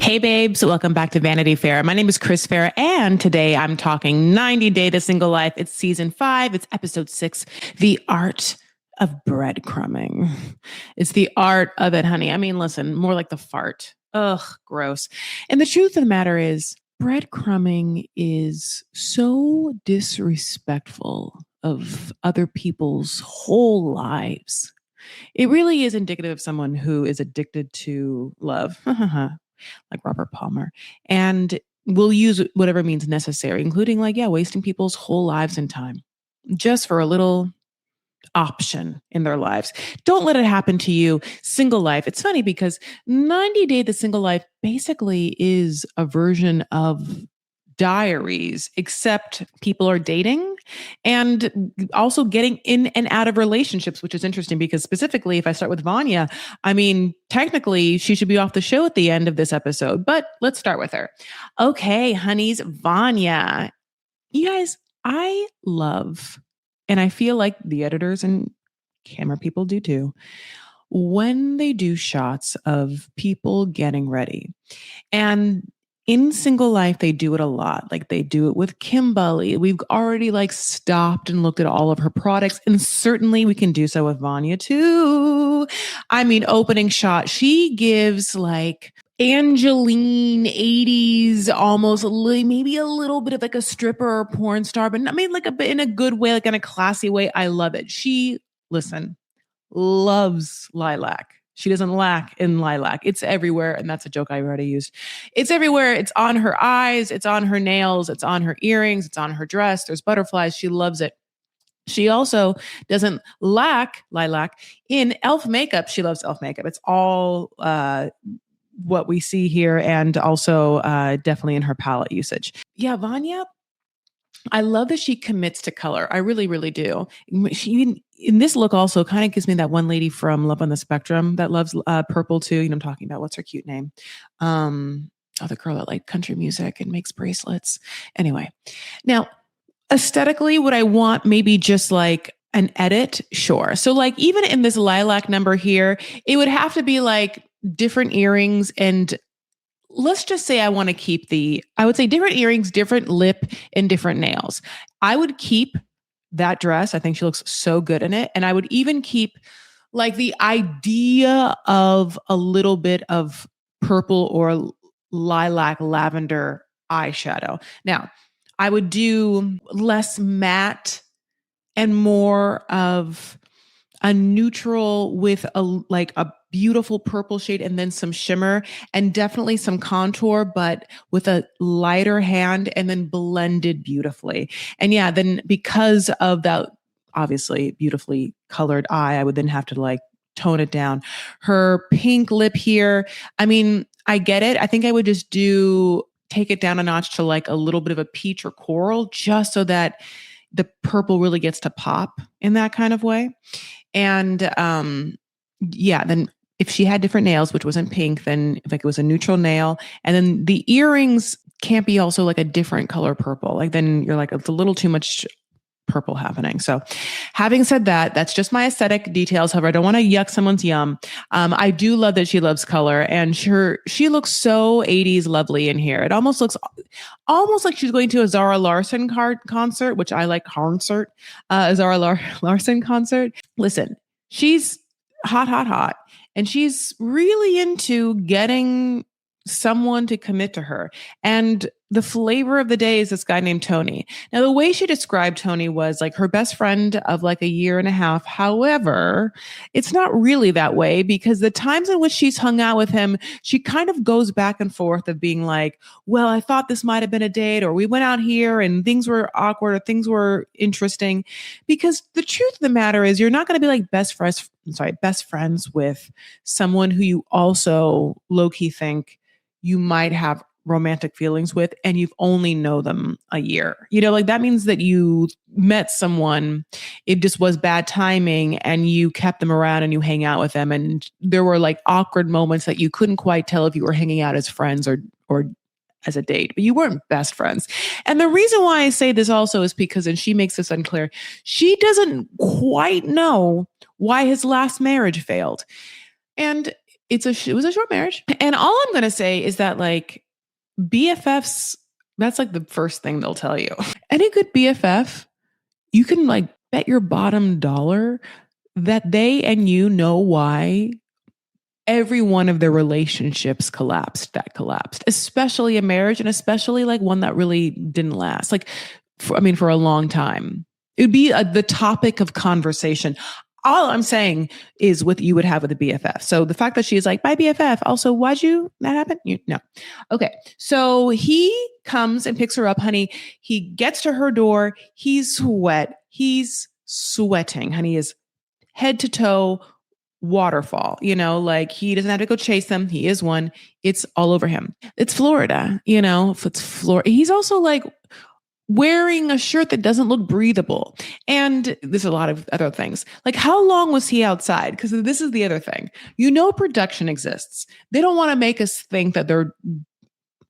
Hey babes, welcome back to Vanity Fair. My name is Chris Fair, and today I'm talking 90 Day to Single Life. It's season 5, it's episode 6, The Art of Breadcrumbing. It's the art of it, honey. I mean, listen, more like the fart. Ugh, gross. And the truth of the matter is, breadcrumbing is so disrespectful of other people's whole lives. It really is indicative of someone who is addicted to love. Like Robert Palmer, and will use whatever means necessary, including wasting people's whole lives and time just for a little option in their lives. Don't let it happen to you. Single life. It's funny because 90 Day the Single Life basically is a version of diaries, except people are dating and also getting in and out of relationships, which is interesting because specifically, if I start with Vanya, I mean, technically she should be off the show at the end of this episode, but let's start with her. Okay, honeys, Vanya. You guys, I love, and I feel like the editors and camera people do too, when they do shots of people getting ready. And in Single Life, they do it a lot. Like they do it with Kimberly. We've already stopped and looked at all of her products. And certainly we can do so with Vanya too. I mean, opening shot, she gives Angeline 80s, almost maybe a little bit of a stripper or porn star, but I mean in a good way, in a classy way. I love it. She, listen, loves lilac. She doesn't lack in lilac. It's everywhere. And that's a joke I already used. It's everywhere. It's on her eyes. It's on her nails. It's on her earrings. It's on her dress. There's butterflies. She loves it. She also doesn't lack lilac in e.l.f. makeup. She loves e.l.f. makeup. It's all what we see here, and also definitely in her palette usage. Yeah, Vanya, I love that she commits to color. I really, really do. She, in this look, also kind of gives me that one lady from Love on the Spectrum that loves purple too. You know, I'm talking about, what's her cute name? The girl that likes country music and makes bracelets. Anyway, now aesthetically, would I want maybe just an edit? Sure. So even in this lilac number here, it would have to be different earrings, and let's just say I want to keep I would say different earrings, different lip, and different nails. I would keep that dress. I think she looks so good in it. And I would even keep the idea of a little bit of purple or lilac lavender eyeshadow. Now, I would do less matte and more of a neutral with a beautiful purple shade and then some shimmer and definitely some contour, but with a lighter hand and then blended beautifully. And yeah, then because of that obviously beautifully colored eye, I would then have to tone it down. Her pink lip here, I mean, I get it. I think I would just take it down a notch to a little bit of a peach or coral, just so that the purple really gets to pop in that kind of way. And then if she had different nails, which wasn't pink, then it was a neutral nail. And then the earrings can't be also a different color purple. Then you're it's a little too much purple happening. So having said that, that's just my aesthetic details. However, I don't want to yuck someone's yum. I do love that she loves color, and she looks so 80s lovely in here. It almost looks like she's going to a Zara Larsson concert, which I like concert, a Zara Larsson concert. Listen, she's hot, and she's really into getting someone to commit to her. And the flavor of the day is this guy named Tony. Now, the way she described Tony was her best friend of a year and a half. However, it's not really that way, because the times in which she's hung out with him, she kind of goes back and forth of being well, I thought this might have been a date, or we went out here and things were awkward or things were interesting. Because the truth of the matter is, you're not going to be best friends with someone who you also low-key think you might have romantic feelings with, and you've only known them a year. That means that you met someone, it just was bad timing, and you kept them around and you hang out with them. And there were awkward moments that you couldn't quite tell if you were hanging out as friends or as a date, but you weren't best friends. And the reason why I say this also is because, and she makes this unclear, she doesn't quite know why his last marriage failed. And it was a short marriage. And all I'm going to say is that like BFFs, that's like the first thing they'll tell you. Any good BFF, you can like bet your bottom dollar that they and you know why every one of their relationships collapsed, especially a marriage, and especially like one that really didn't last. Like, for a long time. It would be the topic of conversation. All I'm saying is what you would have with a BFF. So the fact that she's like, my BFF, also, that happen? No. Okay. So he comes and picks her up, honey. He gets to her door. He's sweating. Honey is head to toe waterfall, like he doesn't have to go chase them. He is one. It's all over him. It's Florida, if it's Florida. He's also like wearing a shirt that doesn't look breathable. And there's a lot of other things. Like, how long was he outside? Because this is the other thing. Production exists. They don't want to make us think that they're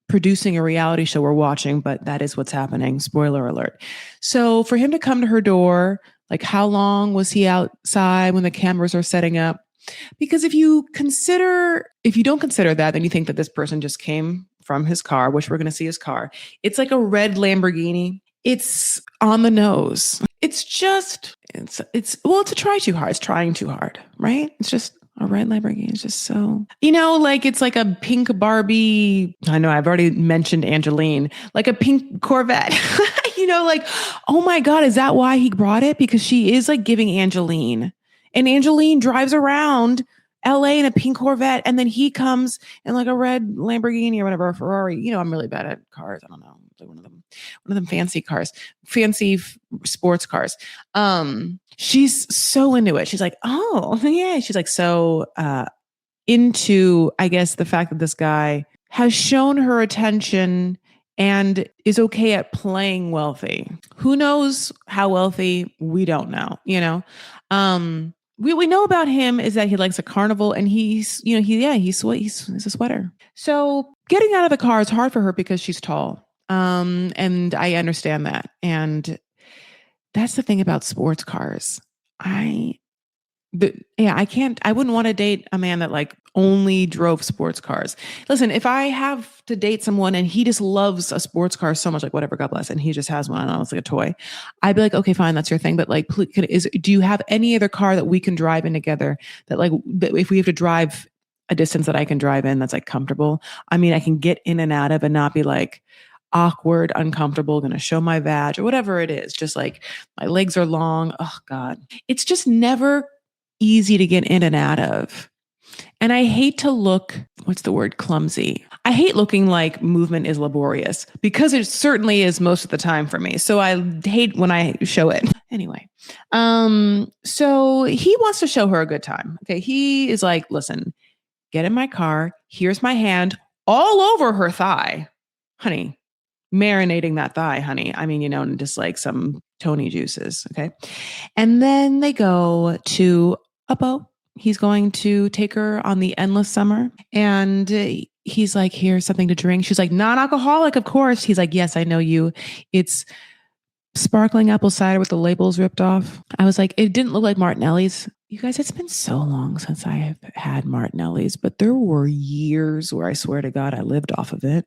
producing a reality show we're watching, but that is what's happening. Spoiler alert. So for him to come to her door, like, how long was he outside when the cameras are setting up? Because if you don't consider that, then you think that this person just came from his car, which we're going to see his car. It's like a red Lamborghini. It's on the nose. It's to try too hard. It's trying too hard, right? It's just a red Lamborghini. It's just so, like it's like a pink Barbie. I know I've already mentioned Angeline, like a pink Corvette. Like, oh my God, is that why he brought it? Because she is like giving Angeline. And Angeline drives around LA in a pink Corvette, and then he comes in like a red Lamborghini or whatever, a Ferrari. I'm really bad at cars. I don't know, like one of them fancy cars, sports cars. She's so into it. She's like, oh yeah. She's like so into, I guess, the fact that this guy has shown her attention and is okay at playing wealthy. Who knows how wealthy? We don't know. We know about him is that he likes a carnival, and he's a sweater. So getting out of the car is hard for her because she's tall. And I understand that. And that's the thing about sports cars. I wouldn't want to date a man that like only drove sports cars. Listen, if I have to date someone and he just loves a sports car so much, like whatever, God bless, and he just has one, and it's like a toy, I'd be like, okay, fine, that's your thing. But like, do you have any other car that we can drive in together that if we have to drive a distance that I can drive in, that's like comfortable? I mean, I can get in and out of and not be like awkward, uncomfortable, going to show my vag or whatever it is. Just like my legs are long. Oh God. It's just never easy to get in and out of. And I hate to look, clumsy. I hate looking like movement is laborious, because it certainly is most of the time for me. So I hate when I show it. Anyway, so he wants to show her a good time. Okay. He is like, listen, get in my car. Here's my hand all over her thigh. Honey, marinating that thigh, honey. I mean, just like some Tony juices. Okay. And then they go to Uppo. He's going to take her on the endless summer. And he's like, here's something to drink. She's like, non-alcoholic, of course. He's like, yes, I know you. It's sparkling apple cider with the labels ripped off. I was like, it didn't look like Martinelli's. You guys, it's been so long since I have had Martinelli's, but there were years where I swear to God, I lived off of it.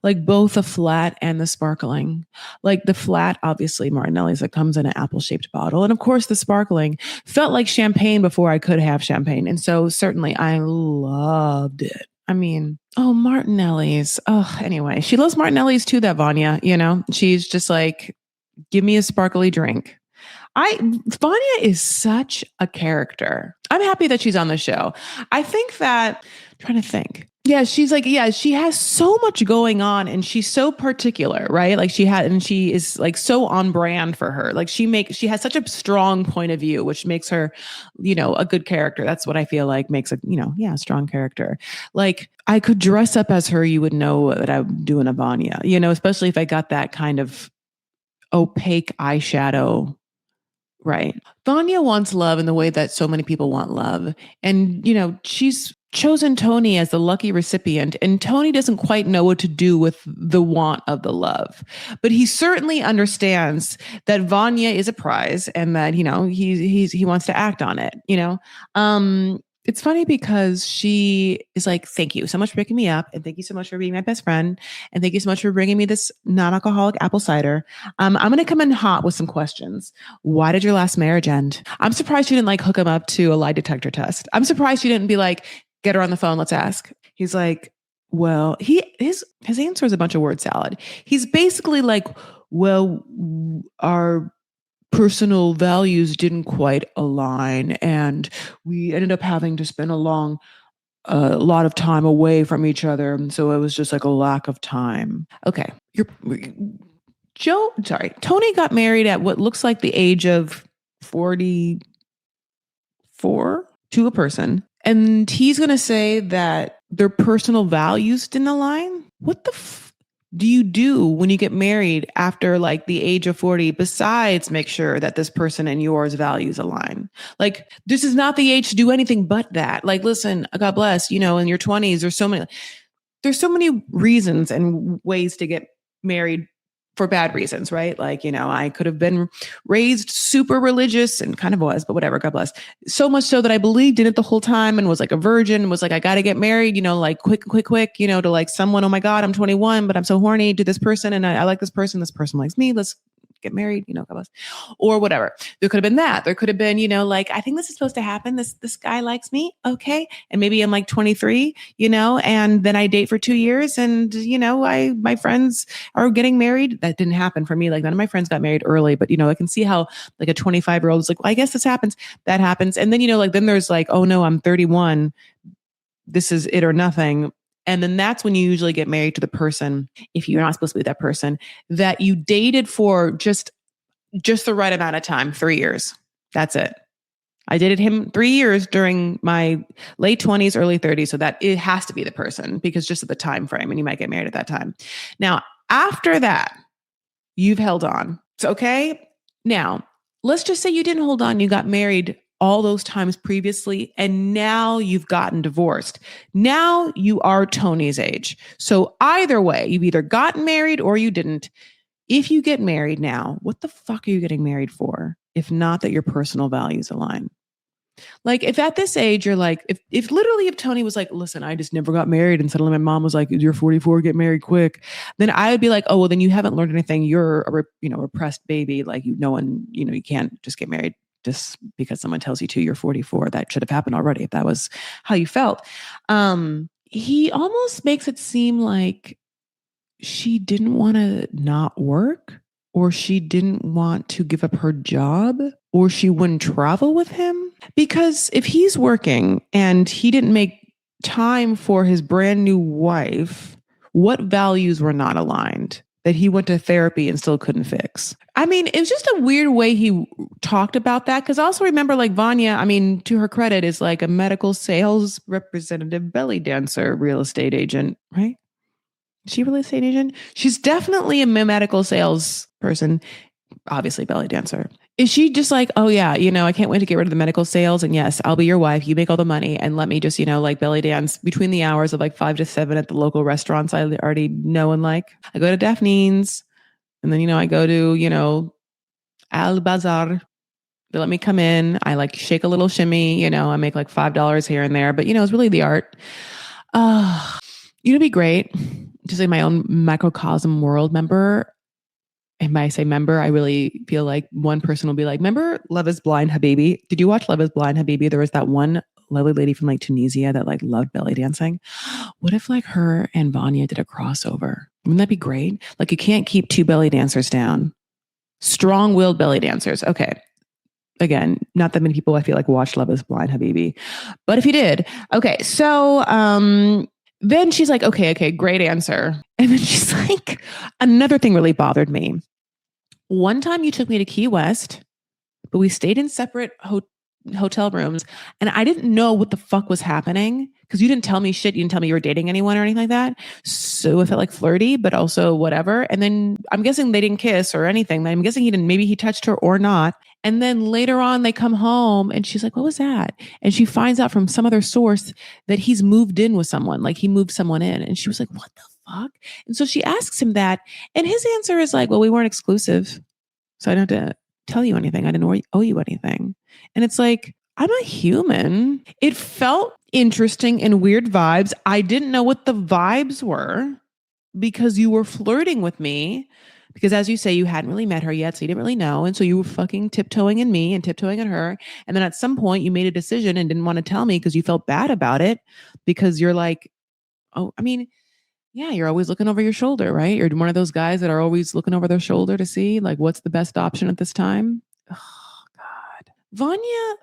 Like both the flat and the sparkling. Like the flat, obviously Martinelli's, that comes in an apple-shaped bottle. And of course the sparkling felt like champagne before I could have champagne. And so certainly I loved it. I mean, Martinelli's. Oh, anyway, she loves Martinelli's too, that Vanya, she's just like, give me a sparkly drink. Vanya is such a character. I'm happy that she's on the show. I think that, I'm trying to think. Yeah, she's like, she has so much going on, and she's so particular, right? Like she is like so on brand for her. Like she has such a strong point of view, which makes her, a good character. That's what I feel like makes a strong character. Like I could dress up as her. You would know that I'm doing a Vanya, especially if I got that kind of opaque eyeshadow. Right. Vanya wants love in the way that so many people want love. And, she's chosen Tony as the lucky recipient, and Tony doesn't quite know what to do with the want of the love. But he certainly understands that Vanya is a prize, and that, he wants to act on it, It's funny because she is like, thank you so much for picking me up. And thank you so much for being my best friend. And thank you so much for bringing me this non alcoholic apple cider. I'm going to come in hot with some questions. Why did your last marriage end? I'm surprised you didn't like hook him up to a lie detector test. I'm surprised you didn't be like, get her on the phone. Let's ask. He's like, well, his answer is a bunch of word salad. He's basically like, well, our personal values didn't quite align and we ended up having to spend a lot of time away from each other, and so it was just like a lack of time. Okay, Tony got married at what looks like the age of 44 to a person, and he's going to say that their personal values didn't align. What the do you do when you get married after like the age of 40 besides make sure that this person and yours values align? Like, this is not the age to do anything but that. Like, listen, God bless, in your 20s, there's so many reasons and ways to get married for bad reasons, right? Like, I could have been raised super religious and kind of was, but whatever, God bless. So much so that I believed in it the whole time and was like a virgin, was like, I got to get married, like quick, to like someone, oh my God, I'm 21, but I'm so horny to this person. And I like this person likes me. Let's get married, God bless, or whatever. There could have been that. There could have been, like, I think this is supposed to happen. This guy likes me. Okay. And maybe I'm like 23, and then I date for 2 years and, my friends are getting married. That didn't happen for me. Like none of my friends got married early, but, I can see how like a 25-year-old is like, well, I guess this happens. That happens. And then, then there's like, oh no, I'm 31. This is it or nothing. And then that's when you usually get married to the person, if you're not supposed to be that person, that you dated for just the right amount of time, 3 years. That's it. I dated him 3 years during my late 20s, early 30s. So that it has to be the person because just at the time frame, and you might get married at that time. Now, after that, you've held on. So, okay. Now, let's just say you didn't hold on. You got married all those times previously, and now you've gotten divorced. Now you are Tony's age. So either way, you've either gotten married or you didn't. If you get married now, what the fuck are you getting married for? If not that your personal values align. Like if at this age you're like, if Tony was like, listen, I just never got married, and suddenly my mom was like, you're 44, get married quick, then I would be like, oh well, then you haven't learned anything. You're a repressed baby. Like no one, you can't just get married just because someone tells you to. You're 44. That should have happened already if that was how you felt. He almost makes it seem like she didn't want to not work, or she didn't want to give up her job, or she wouldn't travel with him. Because if he's working and he didn't make time for his brand new wife, what values were not aligned that he went to therapy and still couldn't fix? I mean, it was just a weird way he talked about that. Because I also remember like Vanya, I mean, to her credit, is like a medical sales representative, belly dancer, real estate agent, right? Is she a real estate agent? She's definitely a medical sales person, obviously belly dancer. Is she just like, oh yeah, I can't wait to get rid of the medical sales, and yes, I'll be your wife. You make all the money and let me just, like belly dance between the hours of like 5 to 7 at the local restaurants I already know and like. I go to Daphne's, and then, I go to, Al Bazar. They let me come in. I like shake a little shimmy, I make like $5 here and there, but it's really the art. It'd be great to say my own microcosm world member. And by I say member, I really feel like one person will be like, remember Love is Blind Habibi? Did you watch Love is Blind Habibi? There was that one lovely lady from like Tunisia that like loved belly dancing. What if like her and Vanya did a crossover? Wouldn't that be great? Like you can't keep two belly dancers down. Strong-willed belly dancers. Okay. Again, not that many people I feel like watched Love is Blind Habibi. But if you did, okay. So then she's like, okay, great answer. And then she's like, another thing really bothered me. One time you took me to Key West, but we stayed in separate hotel rooms, and I didn't know what the fuck was happening because you didn't tell me shit. You didn't tell me you were dating anyone or anything like that. So it felt like flirty, but also whatever. And then I'm guessing they didn't kiss or anything. I'm guessing maybe he touched her or not. And then later on they come home and she's like, what was that? And she finds out from some other source that he's moved in with someone, like he moved someone in. And she was like, what the fuck? And so she asks him that. And his answer is like, well, we weren't exclusive. So I don't have to tell you anything. I didn't owe you anything. And it's like, I'm a human. It felt interesting and weird vibes. I didn't know what the vibes were because you were flirting with me. Because as you say, you hadn't really met her yet, so you didn't really know. And so you were fucking tiptoeing in me and tiptoeing in her. And then at some point you made a decision and didn't want to tell me because you felt bad about it. Because you're like, oh, I mean, yeah, you're always looking over your shoulder, right? You're one of those guys that are always looking over their shoulder to see like what's the best option at this time. Oh God. Vanya,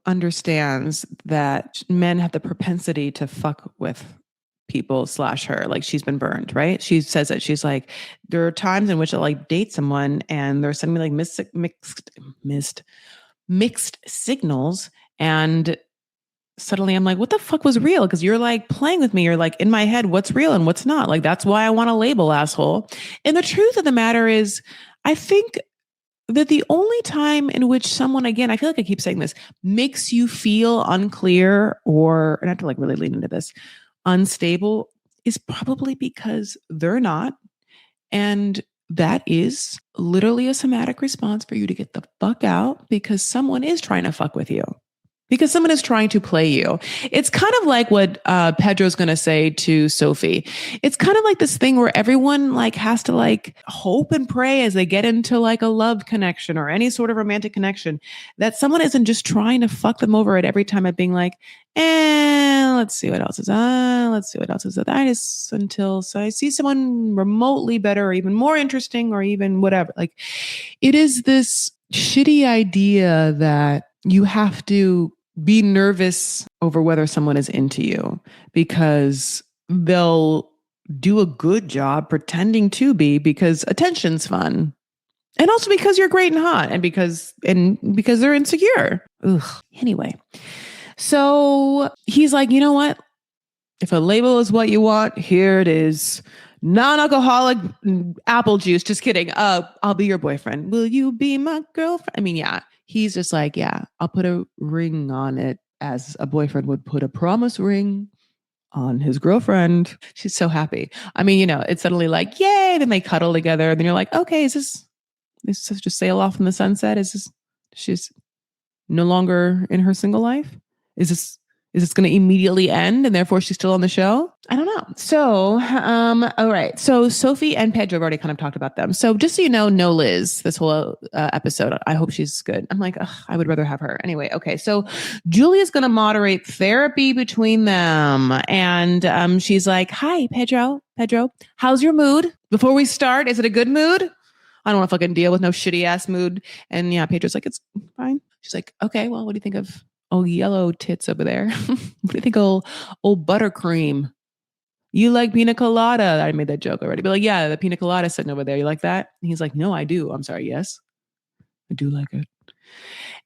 understands that men have the propensity to fuck with people / her. Like she's been burned, right? She says that she's like, there are times in which I like date someone and they're sending me like mixed signals. And suddenly I'm like, what the fuck was real? Because you're like playing with me. You're like in my head, what's real and what's not? Like, that's why I want to label asshole. And the truth of the matter is, I think that the only time in which someone, again, I feel like I keep saying this, makes you feel unclear or not to like really lean into this, unstable is probably because they're not. And that is literally a somatic response for you to get the fuck out because someone is trying to fuck with you. Because someone is trying to play you. It's kind of like what Pedro's going to say to Sophie. It's kind of like this thing where everyone like has to like hope and pray as they get into like a love connection or any sort of romantic connection that someone isn't just trying to fuck them over at every time at being like, let's see what else is let's see what else is I just until so I see someone remotely better or even more interesting or even whatever. Like it is this shitty idea that you have to be nervous over whether someone is into you because they'll do a good job pretending to be because attention's fun. And also because you're great and hot and because they're insecure. Ugh. Anyway. So he's like, you know what? If a label is what you want, here it is. Non-alcoholic apple juice. Just kidding. I'll be your boyfriend. Will you be my girlfriend? I mean, yeah. He's just like, yeah, I'll put a ring on it as a boyfriend would put a promise ring on his girlfriend. She's so happy. I mean, it's suddenly like, yay. Then they cuddle together. Then you're like, okay, is this just sail off in the sunset? She's no longer in her single life? Is this going to immediately end and therefore she's still on the show? I don't know. So, all right. So Sophie and Pedro have already kind of talked about them. So just so you know, no Liz, this whole episode. I hope she's good. I'm like, I would rather have her. Anyway, okay. So Julia's going to moderate therapy between them. And she's like, hi, Pedro, how's your mood? Before we start, is it a good mood? I don't want to fucking deal with no shitty ass mood. And yeah, Pedro's like, it's fine. She's like, okay, well, what do you think of old yellow tits over there? What do you think of old buttercream? You like pina colada? I made that joke already. But like, yeah, the pina colada sitting over there. You like that? And he's like, no, I do. I'm sorry. Yes, I do like it.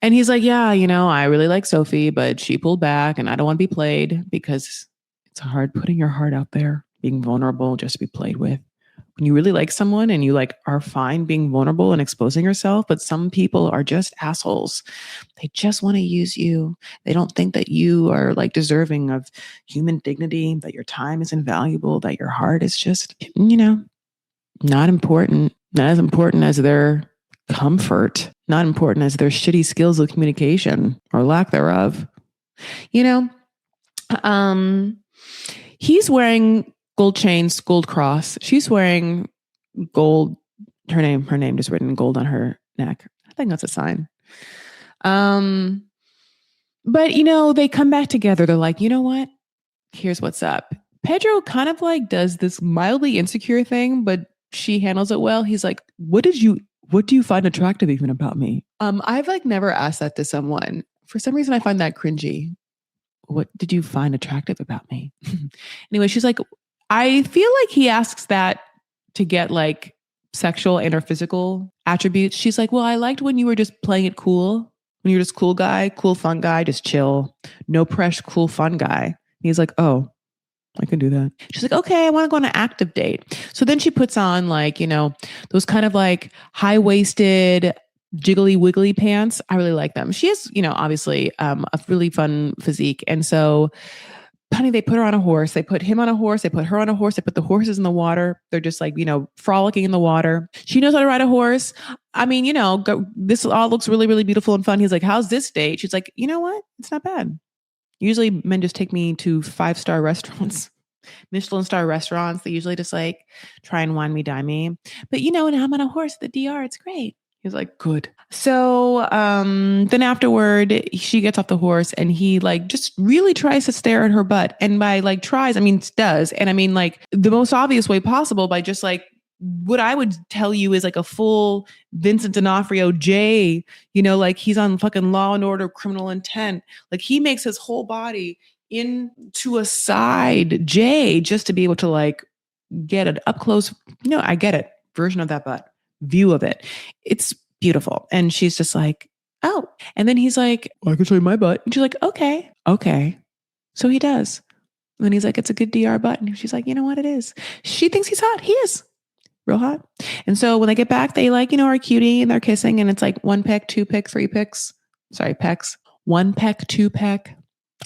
And he's like, yeah, I really like Sophie, but she pulled back and I don't want to be played because it's hard putting your heart out there, being vulnerable just to be played with. When you really like someone and you like are fine being vulnerable and exposing yourself, but some people are just assholes. They just want to use you. They don't think that you are like deserving of human dignity, that your time is invaluable, that your heart is just, not important, not as important as their comfort, not important as their shitty skills of communication or lack thereof. He's wearing gold chains, gold cross. She's wearing gold. Her name just written in gold on her neck. I think that's a sign. But they come back together. They're like, you know what? Here's what's up. Pedro kind of like does this mildly insecure thing, but she handles it well. He's like, what do you find attractive even about me? I've like never asked that to someone. For some reason, I find that cringy. What did you find attractive about me? Anyway, she's like, I feel like he asks that to get like sexual and or physical attributes. She's like, well, I liked when you were just playing it cool. When you're just cool guy, cool, fun guy, just chill. No pressure, cool, fun guy. And he's like, oh, I can do that. She's like, okay, I want to go on an active date. So then she puts on like, those kind of like high-waisted, jiggly wiggly pants. I really like them. She has, obviously a really fun physique. And so honey, they put her on a horse. They put him on a horse. They put her on a horse. They put the horses in the water. They're just like, frolicking in the water. She knows how to ride a horse. I mean, this all looks really, really beautiful and fun. He's like, how's this date? She's like, you know what? It's not bad. Usually men just take me to 5-star restaurants, Michelin star restaurants. They usually just like try and wine me, dine me. But now I'm on a horse at the DR. It's great. He's like, good. So then afterward, she gets off the horse and he like just really tries to stare at her butt. And by like tries, I mean does. And I mean like the most obvious way possible by just like what I would tell you is like a full Vincent D'Onofrio J, like he's on fucking Law and Order Criminal Intent. Like he makes his whole body into a side J just to be able to like get an up close, I get it, version of that butt. View of it. It's beautiful. And she's just like, oh. And then he's like, well, I can show you my butt. And she's like, okay. So he does. And then he's like, it's a good DR butt. And she's like, you know what it is? She thinks he's hot. He is real hot. And so when they get back, they like, are cutie and they're kissing. And it's like 1 peck, 2 peck, 3 pecks. Sorry, pecks. 1 peck, 2 peck.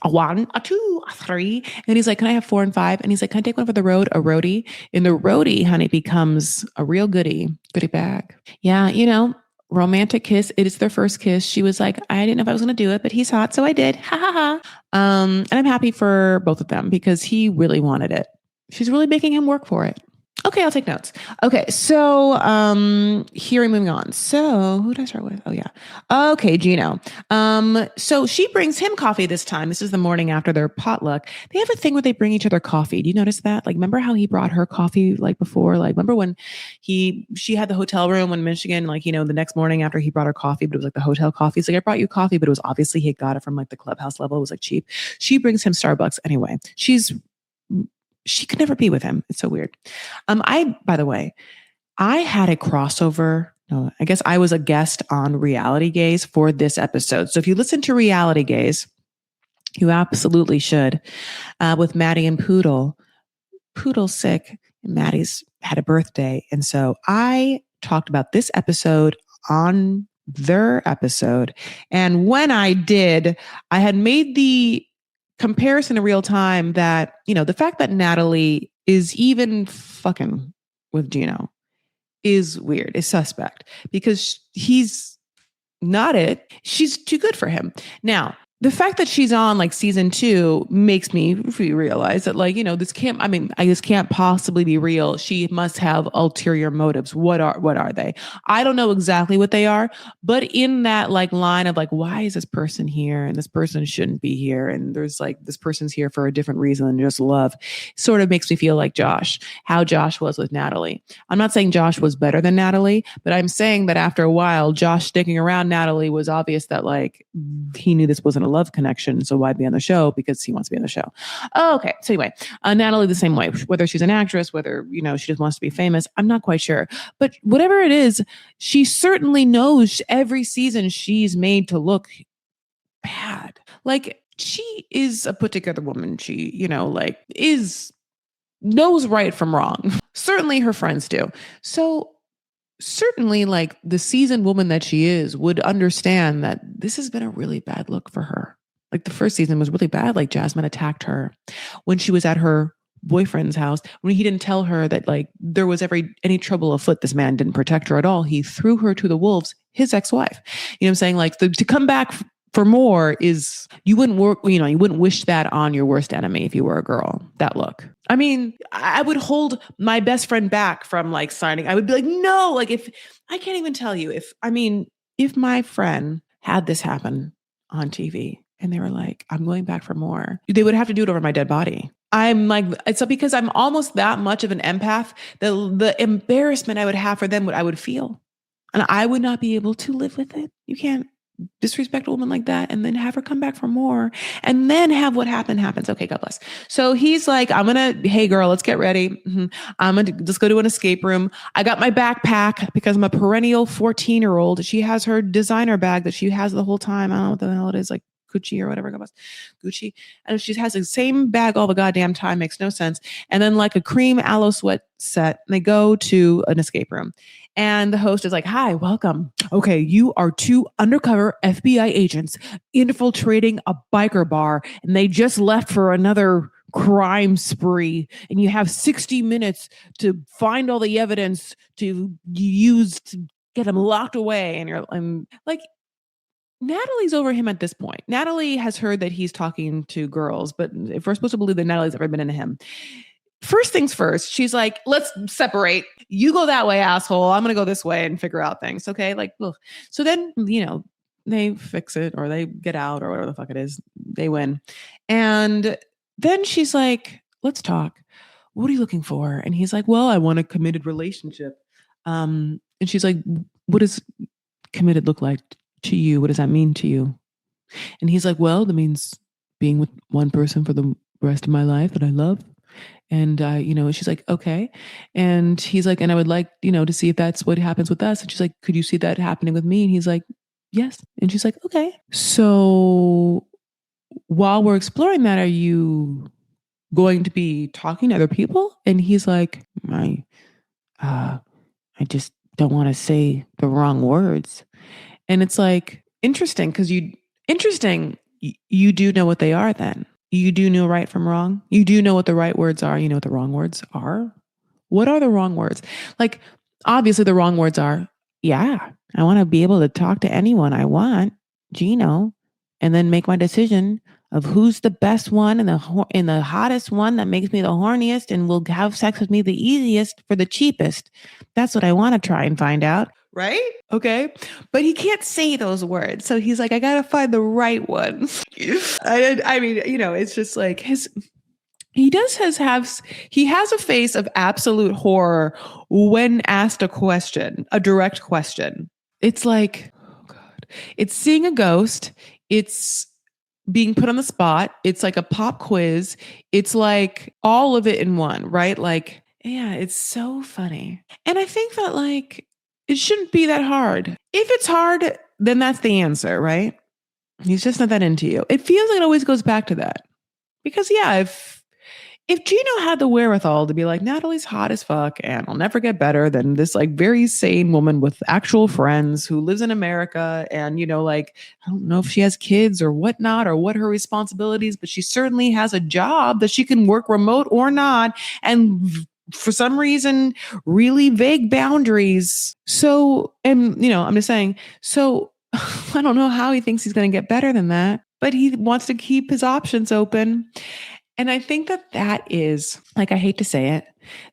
A 1, a 2, a 3. And he's like, can I have 4 and 5? And he's like, can I take one for the road? A roadie. And the roadie, honey, becomes a real goodie bag. Yeah, romantic kiss. It is their first kiss. She was like, I didn't know if I was going to do it, but he's hot. So I did. Ha ha ha. And I'm happy for both of them because he really wanted it. She's really making him work for it. Okay, I'll take notes. Okay, so here moving on. So who did I start with? Oh yeah. Okay, Gino. So she brings him coffee this time. This is the morning after their potluck. They have a thing where they bring each other coffee. Do you notice that? Like, remember how he brought her coffee like before? Like, remember when she had the hotel room in Michigan, like, the next morning after he brought her coffee, but it was like the hotel coffee. It's like, I brought you coffee, but it was obviously he got it from like the clubhouse level. It was like cheap. She brings him Starbucks anyway. She could never be with him. It's so weird. By the way, I had a crossover. No, I guess I was a guest on Reality Gaze for this episode. So if you listen to Reality Gaze, you absolutely should. With Maddie and Poodle. Poodle's sick. And Maddie's had a birthday. And so I talked about this episode on their episode. And when I did, I had made the comparison in real time that, the fact that Natalie is even fucking with Gino is weird, is suspect because he's not it. She's too good for him. Now, the fact that she's on like season 2 makes me realize that like, this can't possibly be real. She must have ulterior motives. What are they? I don't know exactly what they are, but in that like line of like, why is this person here? And this person shouldn't be here. And there's like, this person's here for a different reason than just love. Sort of makes me feel like how Josh was with Natalie. I'm not saying Josh was better than Natalie, but I'm saying that after a while, Josh sticking around Natalie was obvious that like, he knew this wasn't a love connection. So why be on the show? Because he wants to be on the show. Oh, okay. So anyway, Natalie the same way, whether she's an actress, whether, she just wants to be famous, I'm not quite sure. But whatever it is, she certainly knows every season she's made to look bad. Like she is a put together woman. She, knows right from wrong. Certainly her friends do. So certainly like the seasoned woman that she is would understand that this has been a really bad look for her. Like the first season was really bad. Like Jasmine attacked her when she was at her boyfriend's house, when he didn't tell her that like there was any trouble afoot. This man didn't protect her at all. He threw her to the wolves, his ex-wife. You know what I'm saying? Like to come back for more is, you wouldn't wish that on your worst enemy if you were a girl, that look. I mean, I would hold my best friend back from like signing. I would be like, no, like if I can't even tell you if my friend had this happen on TV and they were like, I'm going back for more, they would have to do it over my dead body. I'm like, it's because I'm almost that much of an empath. The embarrassment I would have for them, what I would feel, and I would not be able to live with it. You can't disrespect a woman like that and then have her come back for more and then have what happens. Okay, God bless. So he's like, hey girl, let's get ready. I'm going to just go to an escape room. I got my backpack because I'm a perennial 14-year-old. She has her designer bag that she has the whole time. I don't know what the hell it is, like Gucci or whatever it was. Gucci. And she has the same bag all the goddamn time. Makes no sense. And then like a cream aloe sweat set. And they go to an escape room. And the host is like, hi, welcome. Okay, you are 2 undercover FBI agents infiltrating a biker bar. And they just left for another crime spree and you have 60 minutes to find all the evidence to use to get him locked away. And I'm like, Natalie's over him at this point. Natalie has heard that he's talking to girls, but if we're supposed to believe that Natalie's ever been into him, first things first, she's like, let's separate. You go that way, asshole. I'm going to go this way and figure out things. Okay. Like, ugh. So then, they fix it or they get out or whatever the fuck it is. They win. And then she's like, let's talk. What are you looking for? And he's like, well, I want a committed relationship. And she's like, what does committed look like to you? What does that mean to you? And he's like, well, that means being with one person for the rest of my life that I love. And, she's like, okay. And he's like, and I would like, to see if that's what happens with us. And she's like, could you see that happening with me? And he's like, yes. And she's like, okay. So while we're exploring that, are you going to be talking to other people? And he's like, I just don't want to say the wrong words. And it's like, interesting, because you do know what they are then. You do know right from wrong. You do know what the right words are. You know what the wrong words are. What are the wrong words? Like, obviously the wrong words are, yeah, I want to be able to talk to anyone I want, Gino, and then make my decision of who's the best one and the hottest one that makes me the horniest and will have sex with me the easiest for the cheapest. That's what I want to try and find out. Right? Okay. But he can't say those words. So he's like, I got to find the right one. I mean, it's just like he has a face of absolute horror when asked a direct question. It's like, oh God, it's seeing a ghost. It's being put on the spot. It's like a pop quiz. It's like all of it in one, right? Like, yeah, it's so funny. And I think that it shouldn't be that hard. If it's hard, then that's the answer, right? He's just not that into you. It feels like it always goes back to that. Because yeah, if Gino had the wherewithal to be like, Natalie's hot as fuck and I'll never get better than this very sane woman with actual friends who lives in America and, I don't know if she has kids or whatnot or what her responsibilities, but she certainly has a job that she can work remote or not. And for some reason, really vague boundaries. So, and, I'm just saying, so I don't know how he thinks he's going to get better than that, but he wants to keep his options open. And I think that is, I hate to say it,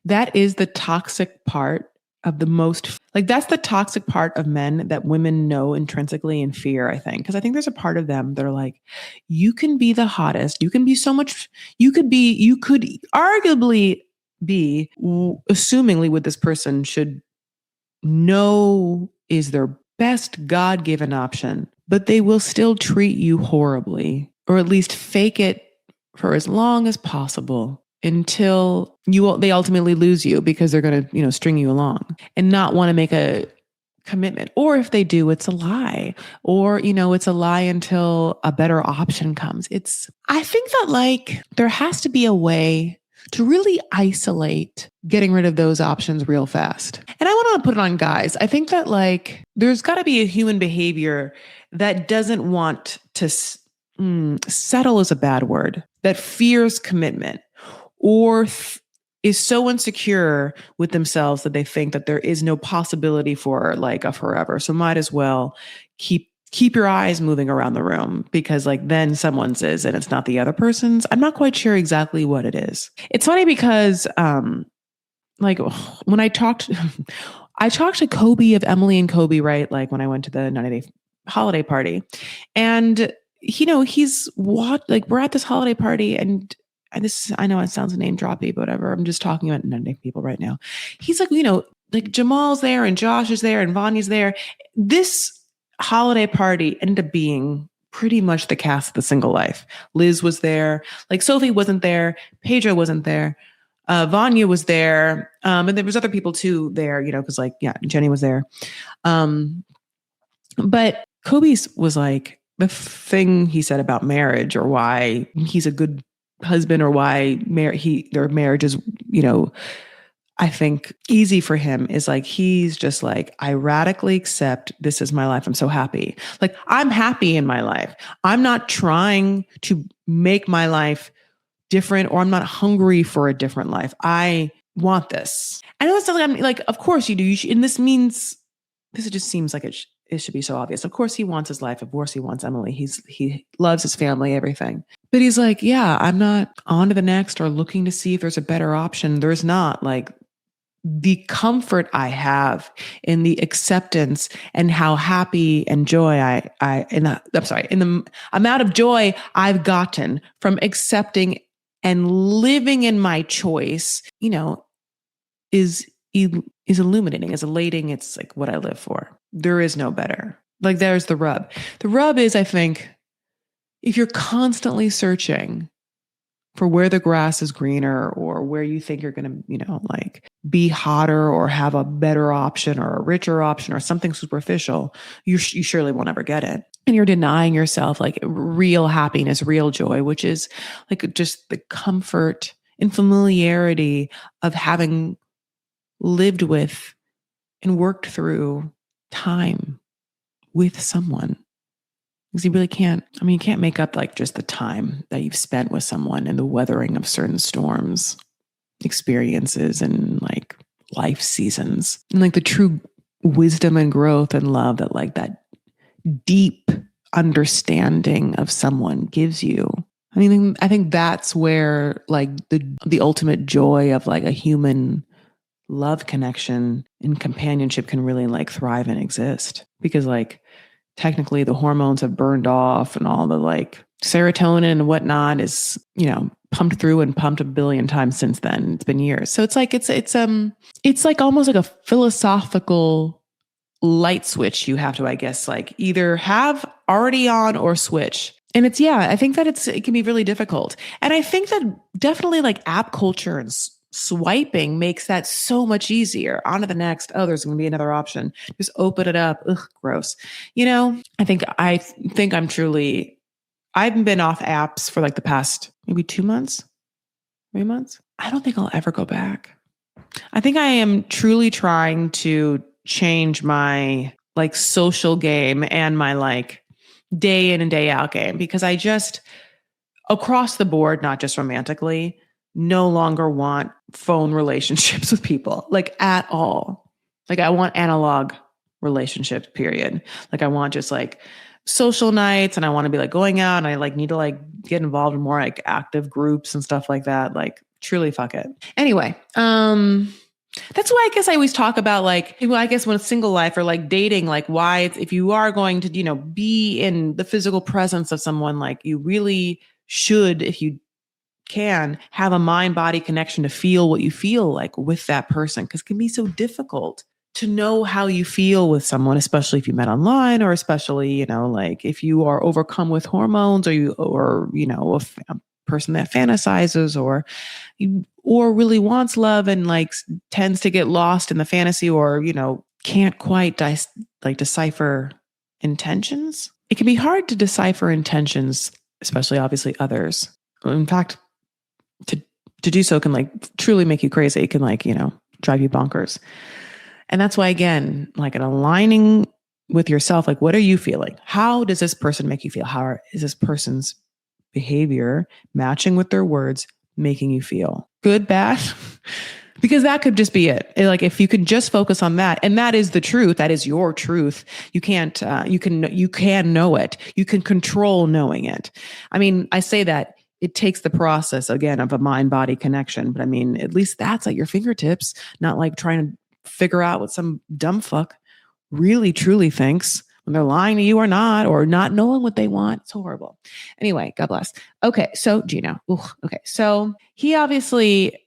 that is the toxic part of that's the toxic part of men that women know intrinsically and fear, I think. Because I think there's a part of them that are like, you can be the hottest, you can be so much, you could arguably be, assumingly what this person should know is their best God-given option, but they will still treat you horribly, or at least fake it for as long as possible until they ultimately lose you because they're going to, string you along and not want to make a commitment. Or if they do, it's a lie. Or, it's a lie until a better option comes. I think that there has to be a way to really isolate getting rid of those options real fast. And I want to put it on guys. I think that there's got to be a human behavior that doesn't want to settle is a bad word, that fears commitment or is so insecure with themselves that they think that there is no possibility for a forever. So might as well keep your eyes moving around the room because then someone's is and it's not the other person's. I'm not quite sure exactly what it is. It's funny because when I talked to Kobe of Emily and Kobe, right? When I went to the 90-day holiday party and he's we're at this holiday party and I know it sounds name droppy, but whatever. I'm just talking about 90 people right now. He's Jamal's there and Josh is there and Vanya's there. This holiday party ended up being pretty much the cast of The Single Life. Liz was there. Sophie wasn't there. Pedro wasn't there. Vanya was there. And there was other people too there, because Jenny was there. But Kobe's was the thing he said about marriage or why he's a good husband or why their marriage is, I think easy for him is he's just I radically accept this is my life. I'm so happy. I'm happy in my life. I'm not trying to make my life different, or I'm not hungry for a different life. I want this. I know it's not like I'm like, of course you do. And this means, this just seems like it should be so obvious. Of course he wants his life. Of course he wants Emily. He loves his family, everything. But he's like, yeah, I'm not on to the next or looking to see if there's a better option. There's not. Like, the comfort I have in the acceptance and how happy and joy in the amount of joy I've gotten from accepting and living in my choice, is illuminating, is elating. It's like what I live for. There is no better. Like, there's the rub. The rub is, I think, if you're constantly searching for where the grass is greener, or where you think you're going to, like, be hotter or have a better option or a richer option or something superficial, you surely won't ever get it. And you're denying yourself like real happiness, real joy, which is like just the comfort and familiarity of having lived with and worked through time with someone. Because you really can't, you can't make up like just the time that you've spent with someone and the weathering of certain storms, experiences, and like life seasons. And like the true wisdom and growth and love that like that deep understanding of someone gives you. I think that's where like the ultimate joy of like a human love connection and companionship can really like thrive and exist. Because like, technically the hormones have burned off and all the like serotonin and whatnot is, pumped through and pumped a billion times since then. It's been years. So it's like, it's like almost like a philosophical light switch you have to, I guess, like either have already on or switch. And it's, I think that it can be really difficult. And I think that definitely like app culture and swiping makes that so much easier. On to the next. Oh, there's going to be another option. Just open it up. Ugh, gross. I think I've been off apps for like the past maybe 2 months, 3 months. I don't think I'll ever go back. I think I am truly trying to change my like social game and my like day in and day out game, because I just, across the board, not just romantically, no longer want phone relationships with people, like at all. Like I want analog relationships, period. Like I want just like social nights, and I want to be like going out, and I like need to like get involved in more like active groups and stuff like that. Like truly fuck it. Anyway, that's why I guess I always talk about like, I guess when it's single life or like dating, like why if you are going to, be in the physical presence of someone, like you really should, if you can, have a mind-body connection to feel what you feel like with that person, because it can be so difficult to know how you feel with someone, especially if you met online, or especially, like if you are overcome with hormones, or a person that fantasizes or really wants love and like tends to get lost in the fantasy, or, can't quite decipher intentions. It can be hard to decipher intentions, especially obviously others. In fact, to do so can like truly make you crazy. It can like, drive you bonkers. And that's why, again, like an aligning with yourself, like what are you feeling? How does this person make you feel? How is this person's behavior matching with their words making you feel? Good, bad? Because that could just be it. Like if you can just focus on that, and that is the truth, that is your truth. You can't, you can know it. You can control knowing it. I say that it takes the process, again, of a mind-body connection. But at least that's at your fingertips, not like trying to figure out what some dumb fuck really, truly thinks when they're lying to you or not knowing what they want. It's horrible. Anyway, God bless. Okay, so Gino. Okay, so he obviously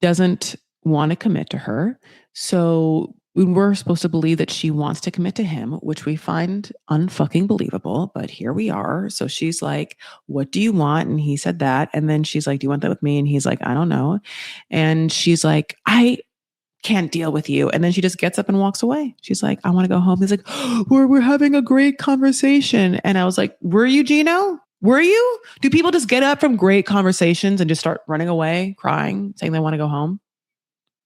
doesn't want to commit to her. So we're supposed to believe that she wants to commit to him, which we find unfucking believable, but here we are. So she's like, what do you want? And he said that. And then she's like, do you want that with me? And he's like, I don't know. And she's like, I can't deal with you. And then she just gets up and walks away. She's like, I want to go home. He's like, we're having a great conversation. And I was like, were you, Gino? Were you? Do people just get up from great conversations and just start running away, crying, saying they want to go home?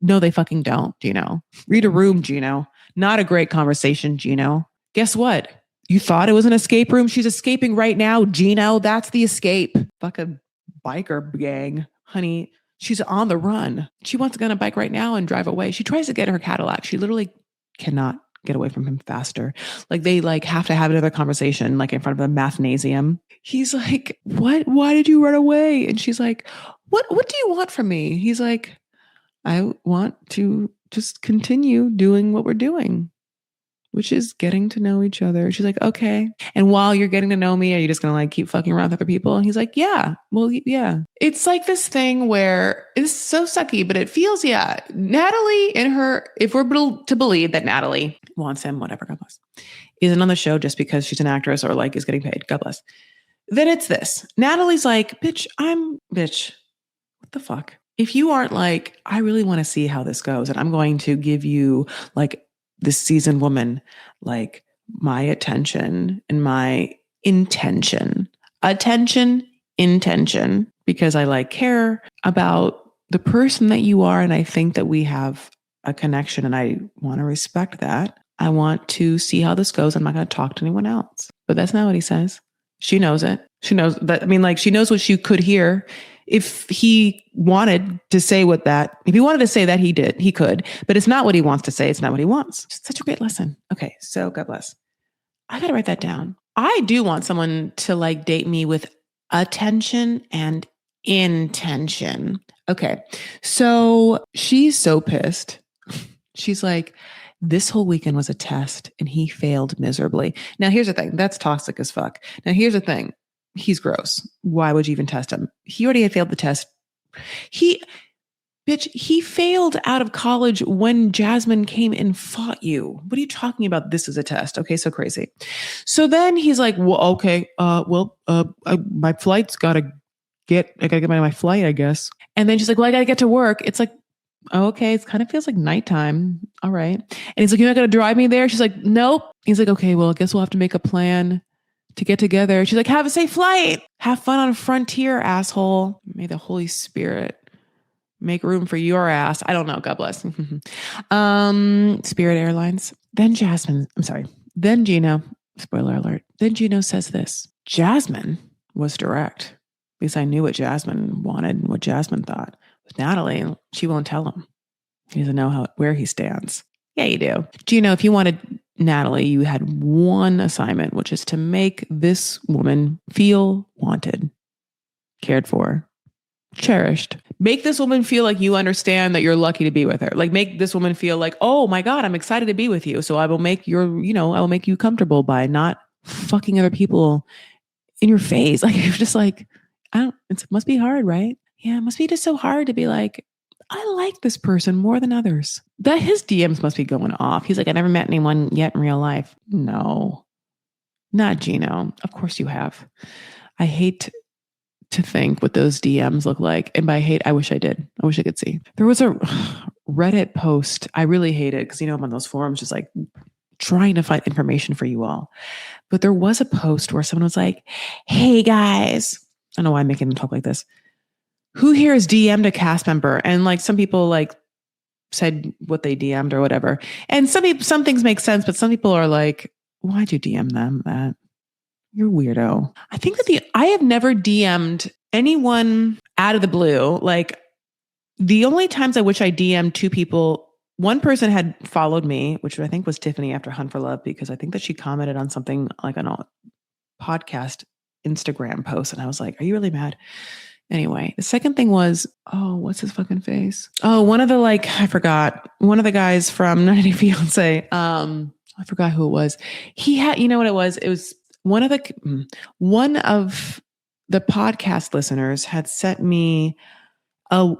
No, they fucking don't, Gino. Read a room, Gino. Not a great conversation, Gino. Guess what? You thought it was an escape room? She's escaping right now, Gino. That's the escape. Fucking biker gang, honey. She's on the run. She wants to get on a bike right now and drive away. She tries to get her Cadillac. She literally cannot get away from him faster. Like they like have to have another conversation, like in front of a mathnasium. He's like, "What? Why did you run away?" And she's like, "What do you want from me?" He's like, "I want to just continue doing what we're doing, which is getting to know each other." She's like, "Okay. And while you're getting to know me, are you just going to like keep fucking around with other people?" And he's like, "Yeah, well, yeah." It's like this thing where it's so sucky, but it feels, yeah, Natalie in her, if we're to believe that Natalie wants him, whatever, God bless, isn't on the show just because she's an actress or like is getting paid, God bless, then it's this. Natalie's like, bitch, what the fuck? If you aren't like, I really want to see how this goes, and I'm going to give you like this seasoned woman, like my attention and my intention, because I like care about the person that you are. And I think that we have a connection and I want to respect that. I want to see how this goes. I'm not going to talk to anyone else, but that's not what he says. She knows it. She knows that. I mean, like she knows what she could hear. If he wanted to say if he wanted to say that, he could, but it's not what he wants to say. It's not what he wants. It's such a great lesson. Okay. So God bless. I got to write that down. I do want someone to like date me with attention and intention. Okay. So she's so pissed. She's like, this whole weekend was a test and he failed miserably. Now, here's the thing. That's toxic as fuck. Now, here's the thing. He's gross. Why would you even test him? He already had failed the test. He failed out of college when Jasmine came and fought you. What are you talking about? This is a test. Okay, so crazy. So then he's like, well, okay, my flight's I gotta get my flight, I guess. And then she's like, well, I gotta get to work. It's like, oh, okay, it kind of feels like nighttime. All right. And he's like, you're not gonna drive me there? She's like, nope. He's like, okay, well, I guess we'll have to make a plan to get together. She's like, have a safe flight. Have fun on Frontier, asshole. May the Holy Spirit make room for your ass. I don't know. God bless. Spirit Airlines. Then Gino, spoiler alert. Then Gino says this. Jasmine was direct. At least I knew what Jasmine wanted and what Jasmine thought. With Natalie, she won't tell him. He doesn't know where he stands. Yeah, you do. Gino, if you wanted Natalie, you had one assignment, which is to make this woman feel wanted, cared for, cherished. Make this woman feel like you understand that you're lucky to be with her. Like make this woman feel like, oh my God, I'm excited to be with you. So I will make I will make you comfortable by not fucking other people in your face. Like you're just like, it must be hard, right? Yeah, it must be just so hard to be like, I like this person more than others. That his DMs must be going off. He's like, I never met anyone yet in real life. No, not Gino. Of course you have. I hate to think what those DMs look like. And by hate, I wish I did. I wish I could see. There was a Reddit post. I really hate it because, I'm on those forums just like trying to find information for you all. But there was a post where someone was like, hey guys, I don't know why I'm making them talk like this. Who here has DM'd a cast member? And like some people like said what they DM'd or whatever. And some things make sense, but some people are like, why'd you DM them that? You're weirdo. I think that I have never DM'd anyone out of the blue. Like the only times I wish I DM'd two people, one person had followed me, which I think was Tiffany after Hunt for Love, because I think that she commented on something like on a podcast Instagram post. And I was like, are you really mad? Anyway, the second thing was, what's his fucking face? Oh, one of the guys from 90 Day Fiance. I forgot who it was. He had, you know what it was? It was one of the podcast listeners had sent me a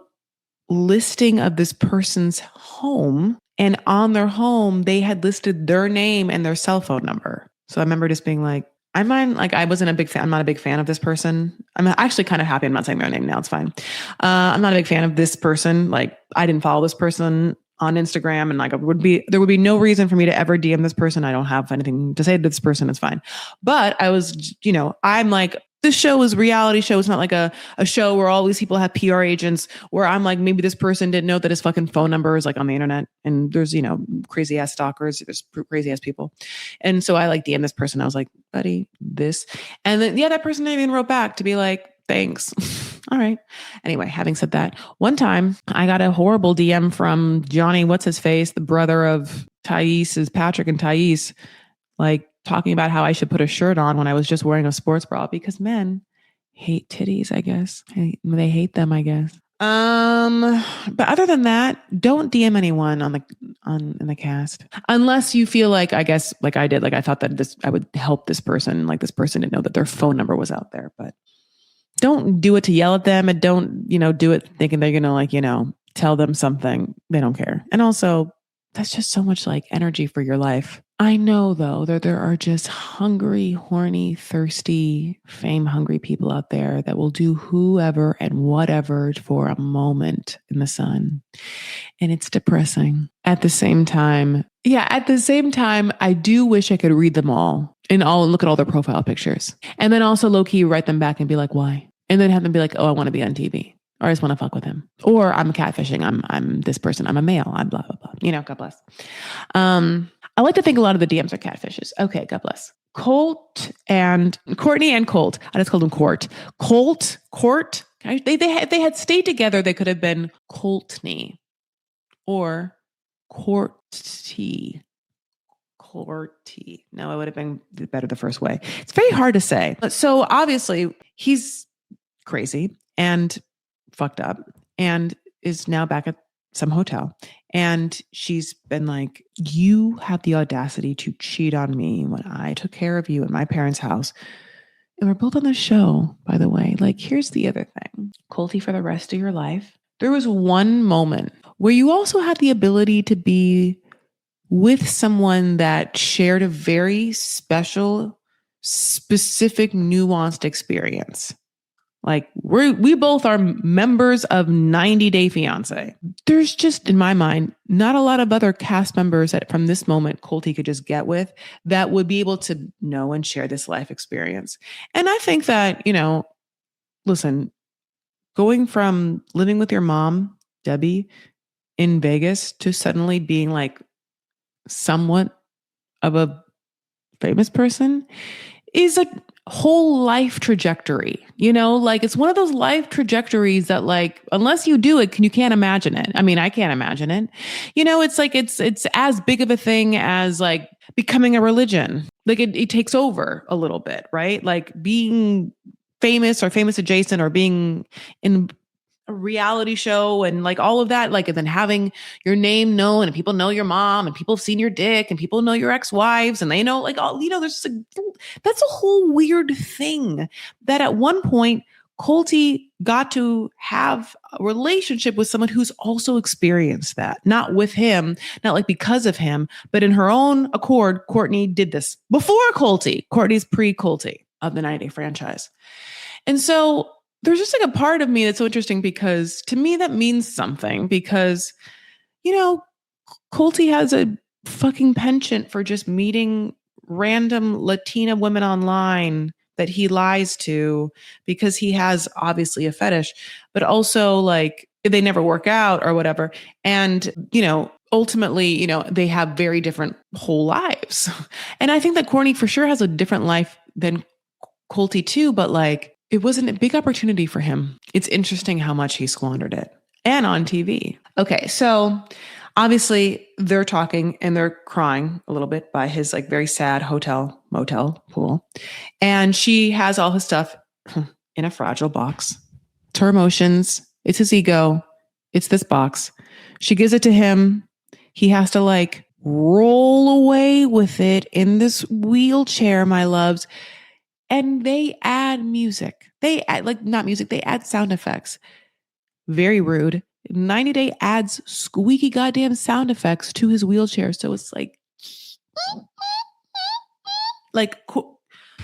listing of this person's home, and on their home, they had listed their name and their cell phone number. So I remember just being like, I wasn't a big fan. I'm not a big fan of this person. I'm actually kind of happy I'm not saying their name now. It's fine. I'm not a big fan of this person. Like I didn't follow this person on Instagram, and like there would be no reason for me to ever DM this person. I don't have anything to say to this person. It's fine. But I was, I'm like, this show is a reality show. It's not like a show where all these people have PR agents, where I'm like, maybe this person didn't know that his fucking phone number is like on the internet, and there's, crazy ass stalkers, there's crazy ass people. And so I like DM this person. I was like, buddy, this. And then, that person even wrote back to be like, thanks. All right. Anyway, having said that, one time I got a horrible DM from Johnny, what's his face, the brother of Thais, is Patrick and Thais, like talking about how I should put a shirt on when I was just wearing a sports bra because men hate titties, I guess. They hate them, I guess. But other than that, don't DM anyone in the cast unless you feel like, I guess, like I did, like I thought that I would help this person, like this person didn't know that their phone number was out there, but don't do it to yell at them, and don't, do it thinking they're gonna, like, tell them something. They don't care. And also, that's just so much like energy for your life. I know though that there are just hungry, horny, thirsty, fame hungry people out there that will do whoever and whatever for a moment in the sun. And it's depressing. At the same time, I do wish I could read them all and look at all their profile pictures. And then also low key write them back and be like, why? And then have them be like, oh, I want to be on TV. Or I just want to fuck with him. Or I'm catfishing. I'm this person. I'm a male. I'm blah, blah, blah. God bless. I like to think a lot of the DMs are catfishes. Okay, God bless. Courtney and Colt. I just called them Court. Court. They had stayed together. They could have been Coltney or Courty. No, it would have been better the first way. It's very hard to say. So obviously he's crazy and fucked up and is now back at some hotel. And she's been like, you have the audacity to cheat on me when I took care of you at my parents' house. And we're both on the show, by the way. Like, here's the other thing. Colty, for the rest of your life, there was one moment where you also had the ability to be with someone that shared a very special, specific, nuanced experience. Like we both are members of 90 Day Fiance. There's just, in my mind, not a lot of other cast members that from this moment Colty could just get with that would be able to know and share this life experience. And I think that, listen, going from living with your mom, Debbie, in Vegas to suddenly being like somewhat of a famous person is a whole life trajectory, like it's one of those life trajectories that, like, unless you do it, you can't imagine it. I mean, I can't imagine it. It's like, it's as big of a thing as like becoming a religion. Like it takes over a little bit, right? Like being famous or famous adjacent or being in a reality show and like all of that, like, and then having your name known and people know your mom and people have seen your dick and people know your ex-wives and they know, like, all, there's that's a whole weird thing that at one point Colty got to have a relationship with someone who's also experienced that, not with him, not like because of him, but in her own accord. Courtney did this before Colty. Courtney's pre-Colty of the 90 Day franchise. And so there's just like a part of me that's so interesting because to me that means something because, Colty has a fucking penchant for just meeting random Latina women online that he lies to because he has obviously a fetish, but also like they never work out or whatever. And, ultimately, they have very different whole lives. And I think that Courtney for sure has a different life than Colty too, but like, it wasn't a big opportunity for him. It's interesting how much he squandered it. And on TV. Okay, so obviously they're talking and they're crying a little bit by his like very sad motel pool. And she has all his stuff in a fragile box. It's her emotions. It's his ego. It's this box. She gives it to him. He has to like roll away with it in this wheelchair, my loves. And they add music. They add not music. They add sound effects. Very rude. 90 Day adds squeaky goddamn sound effects to his wheelchair. So it's like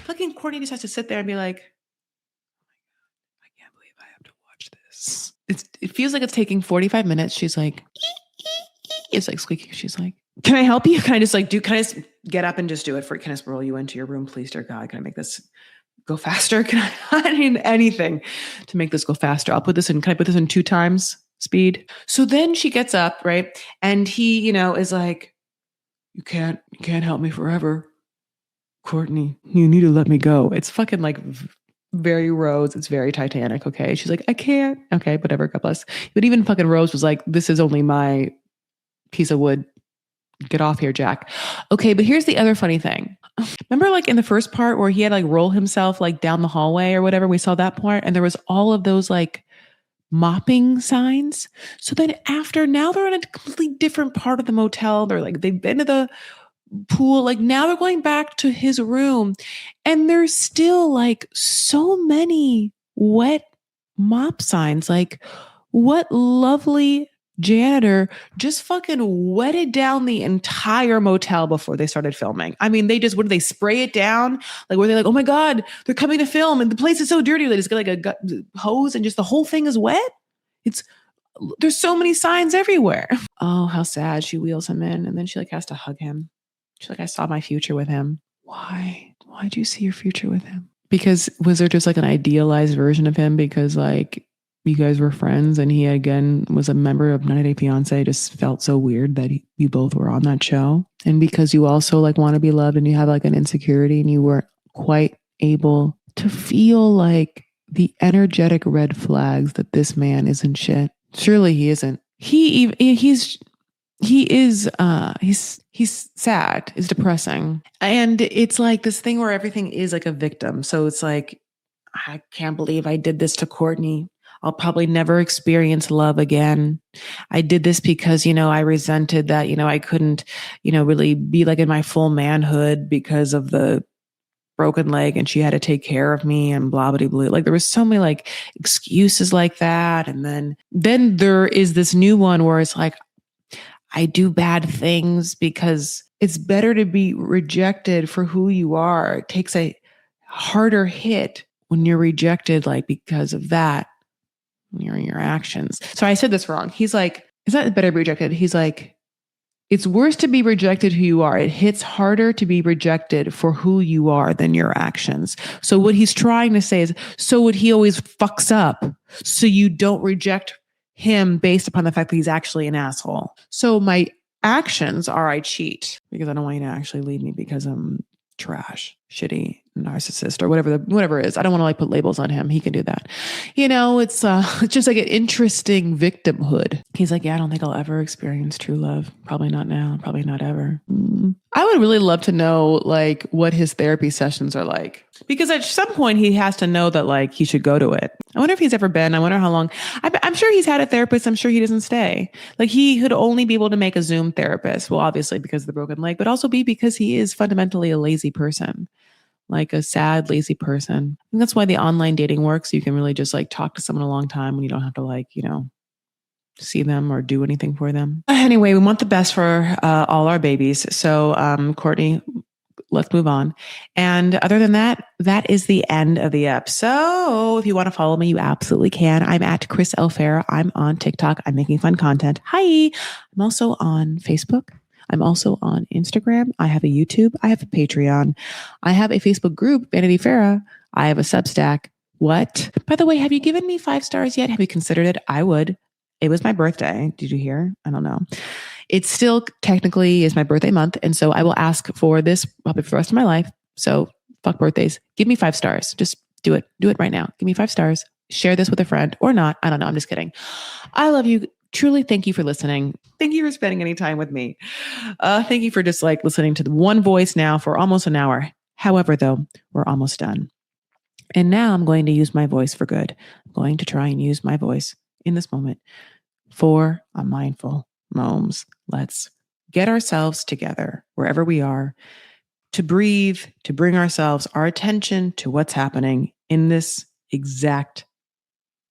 fucking Courtney just has to sit there and be like, I can't believe I have to watch this. It feels like it's taking 45 minutes. She's like, it's like squeaky. She's like, can I help you? Can I just get up and just do it can I just roll you into your room, please, dear God? Can I make this go faster? I need anything to make this go faster. Can I put this in 2 times speed? So then she gets up, right? And he, is like, you can't help me forever. Courtney, you need to let me go. It's fucking like very Rose. It's very Titanic. Okay. She's like, I can't. Okay, whatever. God bless. But even fucking Rose was like, this is only my piece of wood. Get off here, Jack. Okay, but here's the other funny thing. Remember, like in the first part where he had to, like roll himself like down the hallway or whatever? We saw that part, and there was all of those like mopping signs. So then after, now they're in a completely different part of the motel. They're like, they've been to the pool. Like now they're going back to his room, and there's still like so many wet mop signs. Like, what lovely janitor just fucking wetted down the entire motel before they started filming. I mean, they just, what did they spray it down? Like, were they like, oh my God, they're coming to film and the place is so dirty. They just get like a hose and just the whole thing is wet. There's so many signs everywhere. Oh, how sad. She wheels him in and then she like has to hug him. She's like, I saw my future with him. Why? Why'd you see your future with him? Because was there just like an idealized version of him because like you guys were friends and he again was a member of 90 Day Fiance? Just felt so weird that you both were on that show. And because you also like want to be loved and you have like an insecurity and you weren't quite able to feel like the energetic red flags that this man isn't shit. Surely he isn't. He's sad, it's depressing. And it's like this thing where everything is like a victim. So it's like, I can't believe I did this to Courtney. I'll probably never experience love again. I did this because, I resented that, I couldn't, really be like in my full manhood because of the broken leg and she had to take care of me and blah, blah, blah. Like there was so many like excuses like that. And then there is this new one where it's like, I do bad things because it's better to be rejected for who you are. It takes a harder hit when you're rejected, like because of that, your actions. So I said this wrong. He's like, is that better to be rejected? He's like, it's worse to be rejected who you are. It hits harder to be rejected for who you are than your actions. So what he's trying to say is, so what he always fucks up, so you don't reject him based upon the fact that he's actually an asshole. So my actions are I cheat because I don't want you to actually leave me because I'm trash, shitty, narcissist, or whatever it is. I don't want to like put labels on him. He can do that. It's just like an interesting victimhood. He's like, yeah, I don't think I'll ever experience true love. Probably not now. Probably not ever. I would really love to know like what his therapy sessions are like, because at some point he has to know that like he should go to it. I wonder if he's ever been. I wonder how long. I'm sure he's had a therapist. I'm sure he doesn't stay. Like he could only be able to make a Zoom therapist. Well, obviously because of the broken leg, but also because he is fundamentally a lazy person. Like a sad, lazy person. And that's why the online dating works. You can really just like talk to someone a long time when you don't have to like, see them or do anything for them. Anyway, we want the best for all our babies. So Courtney, let's move on. And other than that, that is the end of the app. So if you want to follow me, you absolutely can. I'm at Chris L. Farah. I'm on TikTok. I'm making fun content. Hi. I'm also on Facebook. I'm also on Instagram. I have a YouTube. I have a Patreon. I have a Facebook group, Vanity Farah. I have a Substack. What? By the way, have you given me 5 stars yet? Have you considered it? I would. It was my birthday. Did you hear? I don't know. It still technically is my birthday month. And so I will ask for this probably for the rest of my life. So fuck birthdays. Give me 5 stars. Just do it. Do it right now. Give me 5 stars. Share this with a friend or not. I don't know. I'm just kidding. I love you. Truly, thank you for listening. Thank you for spending any time with me. Thank you for just like listening to the one voice now for almost an hour. However, though, we're almost done. And now I'm going to use my voice for good. I'm going to try and use my voice in this moment for a mindful moment. Let's get ourselves together wherever we are to breathe, to bring our attention to what's happening in this exact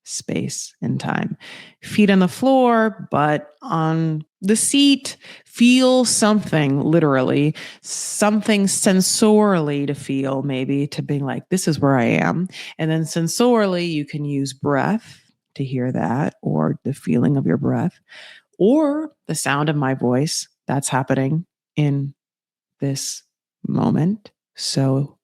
space and time. Feet on the floor, butt on the seat. Feel something, literally, something sensorially to feel, maybe to be like, this is where I am. And then sensorially, you can use breath to hear that, or the feeling of your breath, or the sound of my voice that's happening in this moment. So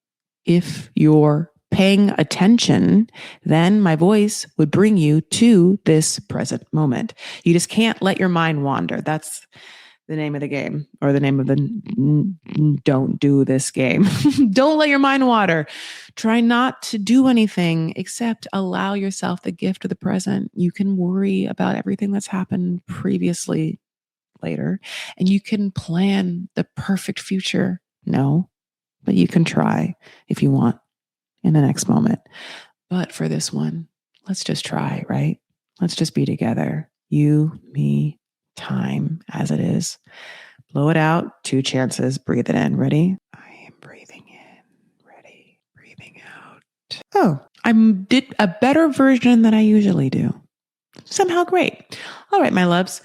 if you're paying attention, then my voice would bring you to this present moment. You just can't let your mind wander. That's the name of the game, or the name of the don't do this game. Don't let your mind wander. Try not to do anything except allow yourself the gift of the present. You can worry about everything that's happened previously later, and you can plan the perfect future. No, but you can try if you want in the next moment. But for this one, let's just try, right? Let's just be together. You, me, time as it is. Blow it out. 2 chances. Breathe it in. Ready? I am breathing in. Ready? Breathing out. Oh, I did a better version than I usually do. Somehow great. All right, my loves.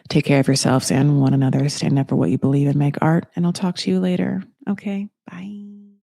Take care of yourselves and one another. Stand up for what you believe and make art. And I'll talk to you later. Okay. Bye.